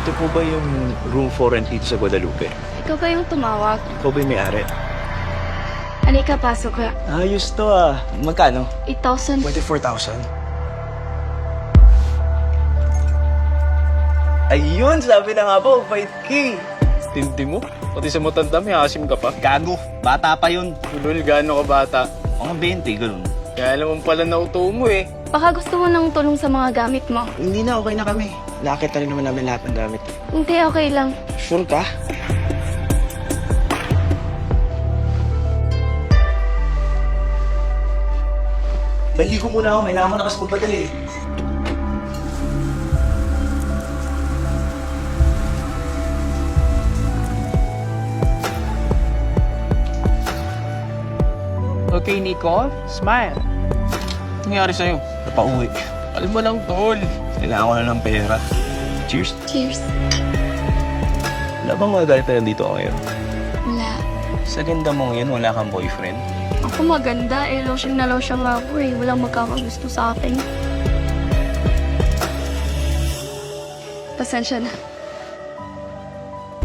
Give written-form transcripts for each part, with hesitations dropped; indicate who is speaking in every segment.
Speaker 1: Ito po ba yung room 4 and dito sa Guadalupe?
Speaker 2: Ikaw ba yung tumawag?
Speaker 1: Ikaw ba yung may-ari?
Speaker 2: Halika, pasok ka.
Speaker 1: Ayos to ah. Magkano?
Speaker 2: 8,000.
Speaker 1: 24,000. Ayun, sabi na nga po, 5K.
Speaker 3: Tindi mo? Pati sa matanda, may asim ka pa.
Speaker 1: Gago, bata pa yun.
Speaker 3: Ulol, gaano ka bata?
Speaker 1: Mga 20, ganun.
Speaker 3: Kaya alam mo pala na uto mo eh.
Speaker 2: Baka gusto mo ng tulong sa mga gamit mo.
Speaker 1: Hindi na, okay na kami. Nakita rin naman namin lahat ng gamit.
Speaker 2: Hindi, okay lang.
Speaker 1: Sure ka? Baligo muna ako, may naman na kasi magpadali.
Speaker 3: Okay, Nicole, smile. Anong nangyari sa'yo?
Speaker 1: Napauwi.
Speaker 3: Alam mo lang, tol.
Speaker 1: Kailangan ko na ng pera. Cheers.
Speaker 2: Cheers.
Speaker 1: Wala bang magalit na nandito ako ngayon?
Speaker 2: Wala.
Speaker 1: Sa ganda mong yan, wala kang boyfriend.
Speaker 2: Ako maganda eh. Lotion na lotion nga ako eh. Walang magkakagusto sa akin. Pasensya na.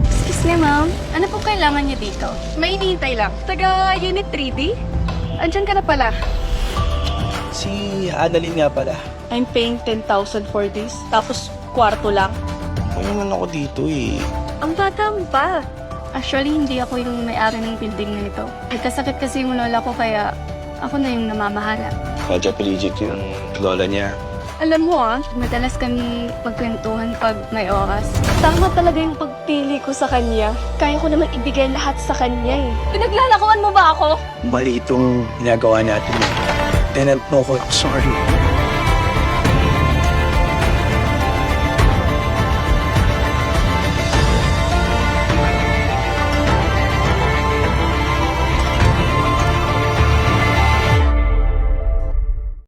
Speaker 2: Excuse me, ma'am. Ano po kailangan niyo dito? May hinihintay lang. Taga Unit 3D? Andyan ka na pala.
Speaker 1: Si Annalyn nga pala.
Speaker 4: I'm paying 10,000 for this. Tapos, kwarto lang.
Speaker 1: Ano naman ako dito eh.
Speaker 4: Ang bata mo pa.
Speaker 2: Actually, hindi ako yung may-ari ng building na ito. Nagkasakit kasi yung lola ko kaya ako na yung namamahala.
Speaker 1: Quadriplegic yung lola niya.
Speaker 4: Alam mo
Speaker 2: Madalas kami pagkwentuhan pag may oras.
Speaker 4: tama talaga yung pagpili ko sa kanya. Kaya ko naman ibigay lahat sa kanya eh. Pinaglalakuan mo ba ako?
Speaker 1: Mali itong ginagawa natin. Tenant mo ko, sorry.